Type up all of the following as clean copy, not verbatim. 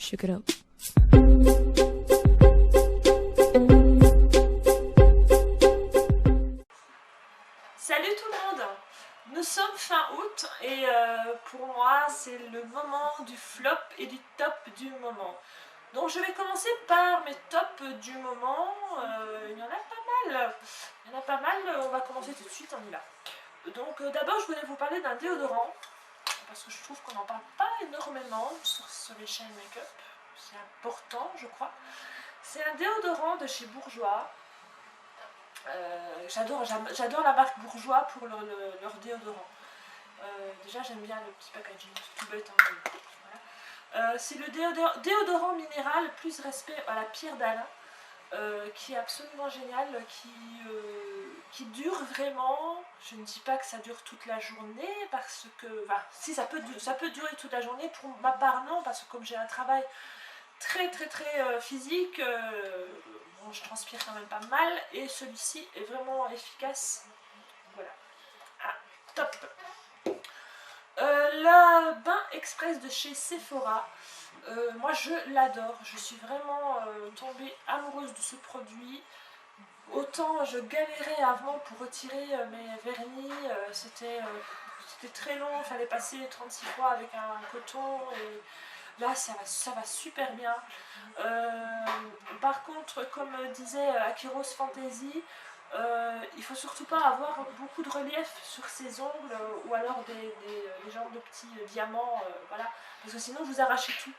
Shook it up. Salut tout le monde! Nous sommes fin août et pour moi c'est le moment du flop et du top du moment. Donc je vais commencer par mes tops du moment. Il y en a pas mal. Il y en a pas mal, on va commencer tout de suite, on y va. Donc d'abord je voulais vous parler d'un déodorant parce que je trouve qu'on n'en parle pas énormément sur les chaînes make-up. C'est important je crois. C'est un déodorant de chez Bourjois. J'adore la marque Bourjois pour leur déodorant. Déjà j'aime bien le petit packaging, c'est tout bête. Voilà. C'est le déodorant minéral plus respect à la pierre d'Alain, qui est absolument génial, qui dure vraiment. Je ne dis pas que ça dure toute la journée parce que, enfin, si ça peut durer toute la journée, pour ma part non, parce que comme j'ai un travail très physique, bon, je transpire quand même pas mal et celui-ci est vraiment efficace. Voilà. Ah, top. Le bain express de chez Sephora, moi je l'adore, je suis vraiment tombée amoureuse de ce produit. Autant je galérais avant pour retirer mes vernis, c'était très long, il fallait passer 36 fois avec un coton et là ça va super bien. Par contre, comme disait Akiros Fantasy, il faut surtout pas avoir beaucoup de relief sur ses ongles ou alors des genres de petits diamants, voilà, parce que sinon vous arrachez tout.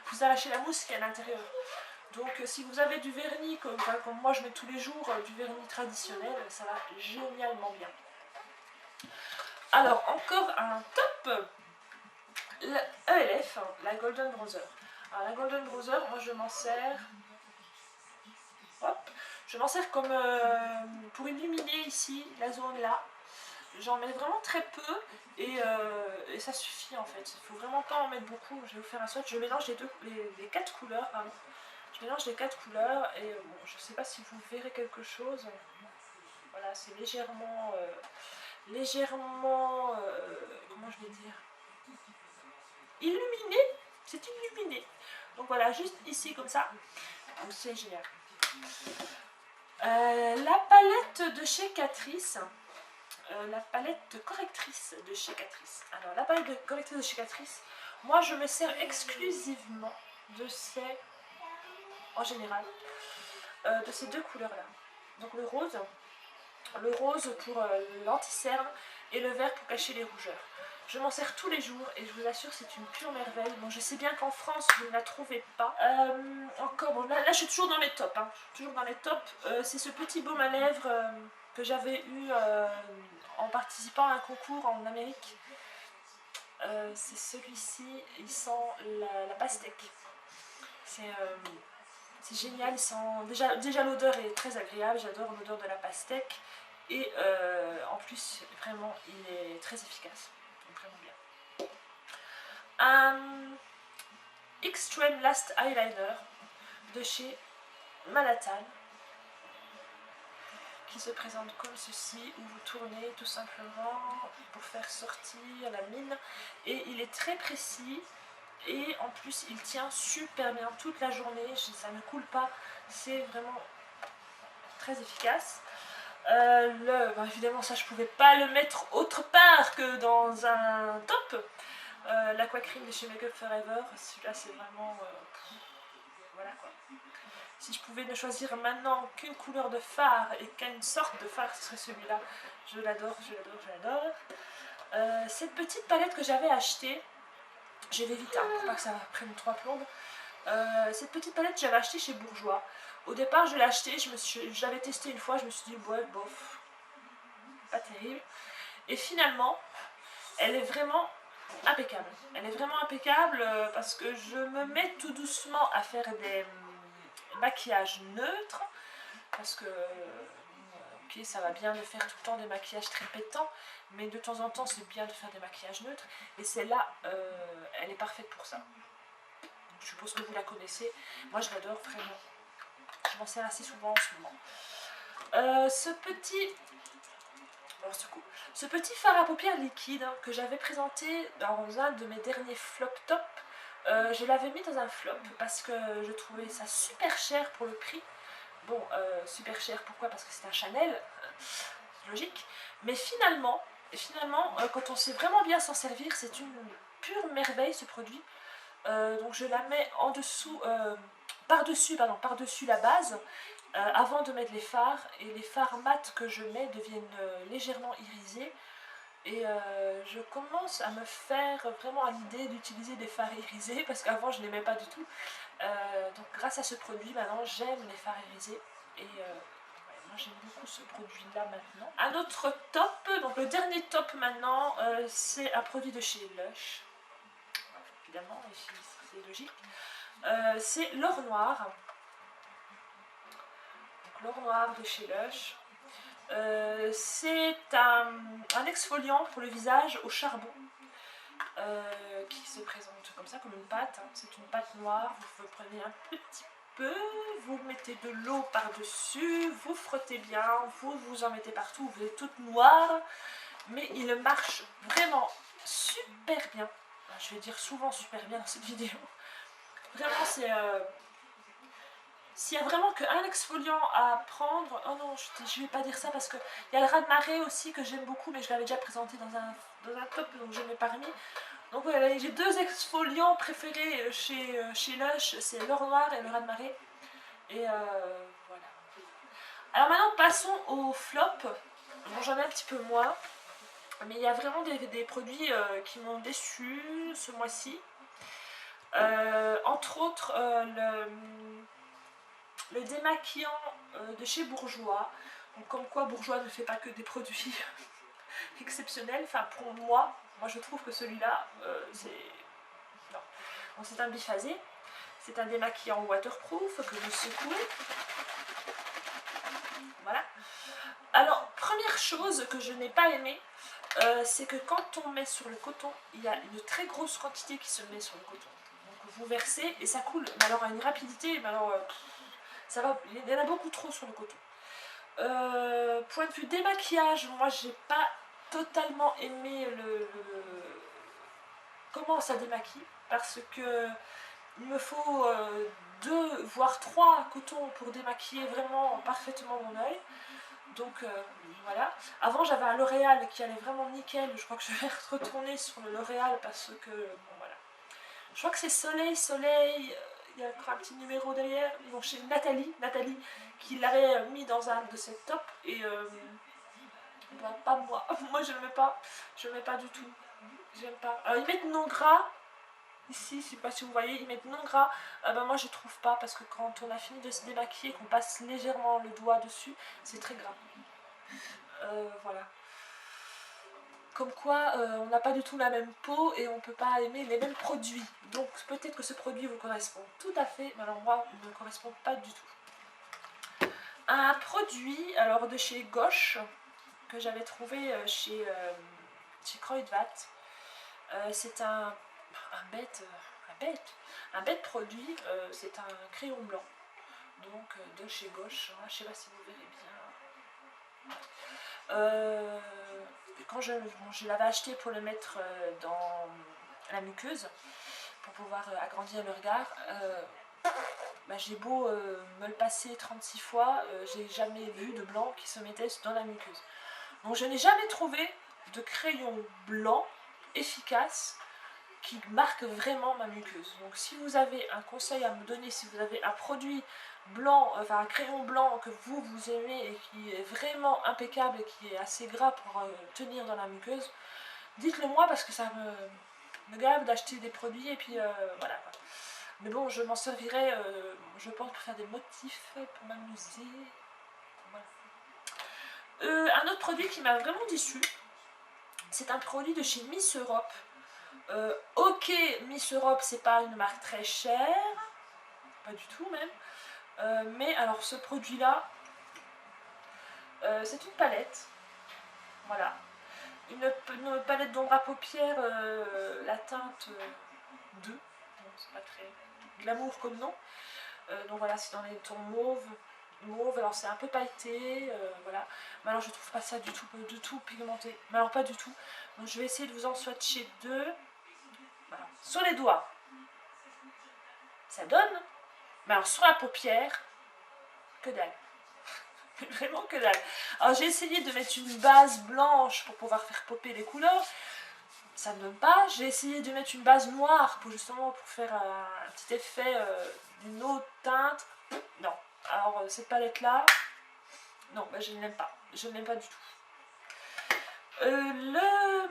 Vous arrachez la mousse qui est à l'intérieur. Donc si vous avez du vernis, comme moi je mets tous les jours du vernis traditionnel, ça va génialement bien. Alors encore un top, la ELF, la Golden Browser. Alors la Golden Browser, moi je m'en sers, hop, je m'en sers comme pour illuminer ici la zone là. J'en mets vraiment très peu et ça suffit en fait. Il faut vraiment pas en mettre beaucoup. Je vais vous faire un swatch. Je mélange les 4 couleurs. Pardon. Je mélange les 4 couleurs et bon, je sais pas si vous verrez quelque chose. Voilà, c'est légèrement, comment je vais dire, illuminé. C'est illuminé. Donc voilà, juste ici comme ça. C'est génial. La palette de chez Catrice. La palette correctrice de chez Catrice. Alors la palette de correctrice de chez Catrice, moi je me sers exclusivement de ces, en général, de ces deux couleurs là. Donc le rose pour l'anti-cerne et le vert pour cacher les rougeurs. Je m'en sers tous les jours et je vous assure c'est une pure merveille. Bon, je sais bien qu'en France vous ne la trouvez pas. Encore, bon, là je suis toujours dans mes tops. Hein. Toujours dans les tops. C'est ce petit baume à lèvres que j'avais eu en participant à un concours en Amérique. C'est celui-ci, il sent la pastèque. C'est génial, déjà l'odeur est très agréable, j'adore l'odeur de la pastèque. Et en plus, vraiment, il est très efficace. Donc, vraiment bien. Un Extreme Last Eyeliner de chez Manhattan, qui se présente comme ceci, où vous tournez tout simplement pour faire sortir la mine. Et il est très précis. Et en plus, il tient super bien toute la journée. Ça ne coule pas. C'est vraiment très efficace. Évidemment, ça, je ne pouvais pas le mettre autre part que dans un top. L'Aqua-Cream de chez Make Up Forever. Celui-là, c'est vraiment... voilà quoi. Si je pouvais ne choisir maintenant qu'une couleur de fard et qu'une sorte de fard, ce serait celui-là. Je l'adore, je l'adore, je l'adore. Cette petite palette que j'avais achetée, je vais vite, hein, pour pas que ça prenne 3 plombes. Cette petite palette, j'avais achetée chez Bourjois. Au départ, je l'ai achetée, je l'avais testée une fois, je me suis dit, ouais, bof, pas terrible. Et finalement, elle est vraiment impeccable. Elle est vraiment impeccable parce que je me mets tout doucement à faire des maquillages neutres. Parce que, ok, ça va bien de faire tout le temps des maquillages très pétants, mais de temps en temps, c'est bien de faire des maquillages neutres. Et celle-là, elle est parfaite pour ça. Donc, je suppose que vous la connaissez. Moi, je l'adore vraiment. Je m'en sers assez souvent en ce moment. Ce petit fard à paupières liquide que j'avais présenté dans un de mes derniers flop top, Je l'avais mis dans un flop parce que je trouvais ça super cher pour le prix. Bon, super cher, pourquoi? Parce que c'est un Chanel, c'est logique. Mais finalement, quand on sait vraiment bien s'en servir, c'est une pure merveille ce produit. Donc je la mets en dessous, par-dessus la base, avant de mettre les fards. Et les fards mat que je mets deviennent légèrement irisés. Et je commence à me faire vraiment à l'idée d'utiliser des fards irisés parce qu'avant je n'aimais pas du tout. Donc grâce à ce produit, maintenant j'aime les fards irisés. Et ouais, moi j'aime beaucoup ce produit là maintenant. Un autre top, donc le dernier top maintenant, c'est un produit de chez Lush. Évidemment, c'est logique. C'est l'or noir. Donc l'or noir de chez Lush. C'est un exfoliant pour le visage au charbon qui se présente comme ça, comme une pâte. C'est une pâte noire, vous prenez un petit peu, vous mettez de l'eau par-dessus, vous frottez bien, vous en mettez partout, vous êtes toute noire, mais il marche vraiment super bien. Je vais dire souvent super bien dans cette vidéo. Vraiment, c'est... S'il y a vraiment qu'un exfoliant à prendre, oh non, je vais pas dire ça parce qu'il y a le raz-de-marée aussi que j'aime beaucoup, mais je l'avais déjà présenté dans un top, donc je ne l'ai pas remis. Donc voilà, j'ai deux exfoliants préférés chez Lush, c'est l'or noir et le raz-de-marée. Et voilà. Alors maintenant, passons au flop. Bon, j'en ai un petit peu moins, mais il y a vraiment des produits qui m'ont déçu ce mois-ci. Entre autres, le démaquillant de chez Bourjois. Donc, comme quoi Bourjois ne fait pas que des produits exceptionnels. Enfin, pour moi je trouve que celui-là, c'est... Non. Donc, c'est un biphasé. C'est un démaquillant waterproof que je secoue. Voilà. Alors, première chose que je n'ai pas aimé, c'est que quand on met sur le coton, il y a une très grosse quantité qui se met sur le coton. Donc vous versez et ça coule, mais alors à une rapidité, mais alors, ça va, il y en a beaucoup trop sur le coton. Point de vue démaquillage, moi j'ai pas totalement aimé comment ça démaquille, parce que il me faut 2 voire 3 cotons pour démaquiller vraiment parfaitement mon œil. Donc voilà. Avant j'avais un L'Oréal qui allait vraiment nickel, je crois que je vais retourner sur le L'Oréal parce que bon voilà. Je crois que c'est Soleil, il y a encore un petit numéro derrière, donc chez Nathalie qui l'avait mis dans un de ses tops et bah, pas moi, moi je le mets pas du tout, j'aime pas. Alors ils mettent non gras, ici, je sais pas si vous voyez, ils mettent non gras, bah moi je trouve pas parce que quand on a fini de se démaquiller, qu'on passe légèrement le doigt dessus, c'est très gras. Voilà. Comme quoi, on n'a pas du tout la même peau et on ne peut pas aimer les mêmes produits. Donc peut-être que ce produit vous correspond tout à fait, mais alors moi, il ne me correspond pas du tout. Un produit, alors de chez Gauche, que j'avais trouvé chez Kruidvat. C'est un bête produit, c'est un crayon blanc. Donc de chez Gauche, je ne sais pas si vous verrez bien. Quand je l'avais acheté pour le mettre dans la muqueuse, pour pouvoir agrandir le regard, bah, j'ai beau me le passer 36 fois, j'ai jamais vu de blanc qui se mettait dans la muqueuse. Donc je n'ai jamais trouvé de crayon blanc efficace qui marque vraiment ma muqueuse. Donc si vous avez un conseil à me donner, si vous avez un produit blanc, enfin un crayon blanc que vous aimez et qui est vraiment impeccable et qui est assez gras pour tenir dans la muqueuse, dites-le moi parce que ça me gave d'acheter des produits et puis voilà. Mais bon, je m'en servirai, je pense, pour faire des motifs, pour m'amuser. Voilà. Un autre produit qui m'a vraiment déçu, c'est un produit de chez Miss Europe. Ok, Miss Europe, c'est pas une marque très chère, pas du tout même. Mais alors ce produit-là, c'est une palette. Voilà. Une palette d'ombre à paupières, la teinte 2. Bon, c'est pas très glamour comme nom. Donc voilà, c'est dans les tons mauve. Alors c'est un peu pailleté, voilà. Mais alors je trouve pas ça du tout pigmenté. Mais alors pas du tout. Donc je vais essayer de vous en swatcher deux. Voilà. Sur les doigts. ça donne. Mais alors sur la paupière, que dalle. Vraiment que dalle. Alors j'ai essayé de mettre une base blanche pour pouvoir faire popper les couleurs. Ça ne donne pas. J'ai essayé de mettre une base noire pour justement pour faire un petit effet d'une autre teinte. Non. Alors cette palette là, non, bah, je ne l'aime pas. Je ne l'aime pas du tout. Le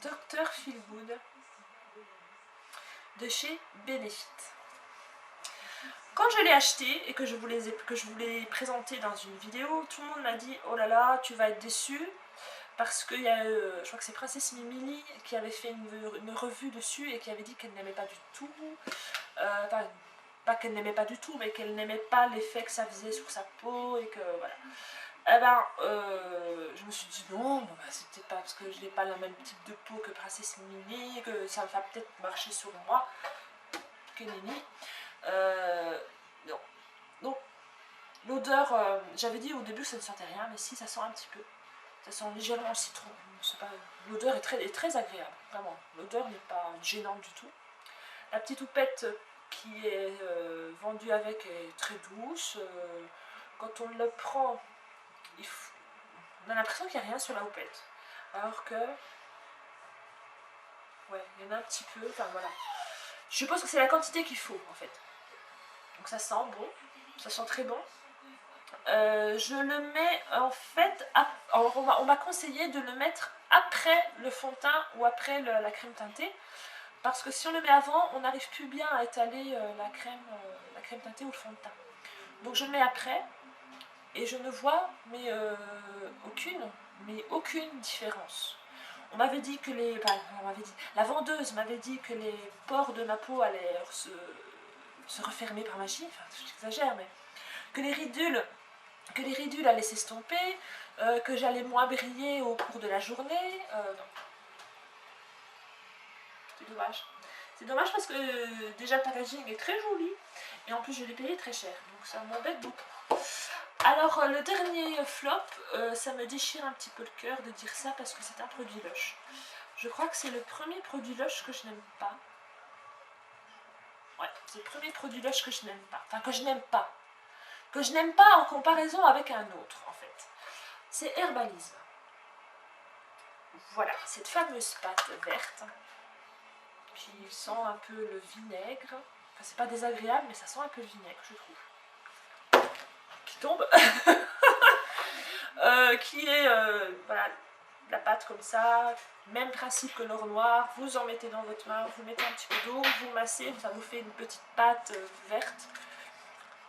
Dr Feel Good de chez Benefit. Quand je l'ai acheté et que je vous l'ai présenté dans une vidéo, tout le monde m'a dit oh là là, tu vas être déçu. Parce qu'il y a, je crois que c'est Princesse Mimili qui avait fait une revue dessus et qui avait dit qu'elle n'aimait pas du tout. Enfin, pas qu'elle n'aimait pas du tout, mais qu'elle n'aimait pas l'effet que ça faisait sur sa peau et que voilà. Eh ben, je me suis dit non, bah, c'est peut-être pas parce que je n'ai pas le même type de peau que Princesse Mimili, que ça va peut-être marcher sur moi, que Nini. Non. Donc, l'odeur, j'avais dit au début que ça ne sentait rien, mais si, ça sent un petit peu. Ça sent légèrement le citron. L'odeur est très agréable, vraiment. L'odeur n'est pas gênante du tout. La petite houppette qui est vendue avec est très douce. Quand on le prend, on a l'impression qu'il n'y a rien sur la houppette. Alors que, ouais, il y en a un petit peu. Enfin voilà. Je suppose que c'est la quantité qu'il faut en fait. Donc ça sent bon, ça sent très bon. Je le mets en fait, on m'a conseillé de le mettre après le fond de teint ou après la crème teintée, parce que si on le met avant, on n'arrive plus bien à étaler la crème teintée ou le fond de teint. Donc je le mets après et je ne vois aucune différence. On m'avait dit que la vendeuse m'avait dit que les pores de ma peau allaient se refermer par magie, enfin j'exagère, mais que les ridules allaient s'estomper, que j'allais moins briller au cours de la journée. Non. C'est dommage. C'est dommage parce que déjà le packaging est très joli et en plus je l'ai payé très cher. Donc ça m'embête beaucoup. Alors le dernier flop, ça me déchire un petit peu le cœur de dire ça parce que c'est un produit Lush. Je crois que c'est le premier produit Lush que je n'aime pas. Ouais, c'est le premier produit Lush que je n'aime pas. Enfin que je n'aime pas. Que je n'aime pas en comparaison avec un autre en fait. C'est Herbalism. Voilà, cette fameuse pâte verte qui sent un peu le vinaigre. Enfin, c'est pas désagréable, mais ça sent un peu le vinaigre, je trouve. Qui tombe. Qui est, voilà, la pâte comme ça. Même principe que l'or noir. Vous en mettez dans votre main, vous mettez un petit peu d'eau, vous massez, ça vous fait une petite pâte verte.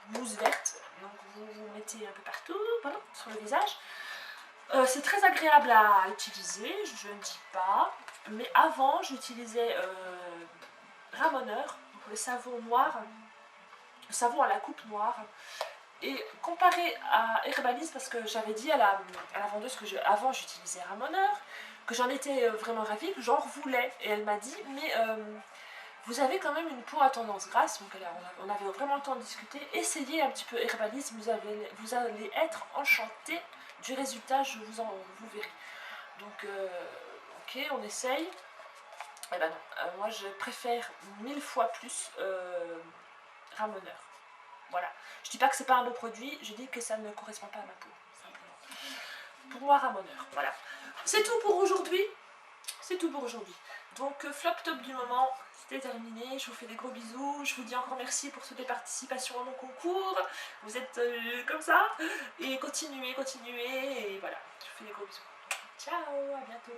Mousse verte. Donc vous mettez un peu partout, voilà, sur le visage. C'est très agréable à utiliser, je ne dis pas. Mais avant, j'utilisais Ramoneur, le savon noir, le savon à la coupe noire. Et comparé à Herbalism, parce que j'avais dit à la vendeuse que avant j'utilisais Ramoneur, que j'en étais vraiment ravie, que j'en voulais. Et elle m'a dit, mais vous avez quand même une peau à tendance grasse, donc on avait vraiment le temps de discuter. Essayez un petit peu Herbalism, vous allez être enchanté du résultat, vous verrez. Donc, ok, on essaye. Eh ben non, moi je préfère 1000 fois plus Ramoneur. Voilà. Je dis pas que c'est pas un beau produit, je dis que ça ne correspond pas à ma peau, simplement. Pour moi, Ramoneur, voilà. C'est tout pour aujourd'hui. C'est tout pour aujourd'hui. Donc, flop top du moment, c'était terminé. Je vous fais des gros bisous. Je vous dis encore merci pour toutes les participations à mon concours. Vous êtes comme ça. Et continuez, continuez. Et voilà, je vous fais des gros bisous. Ciao, à bientôt.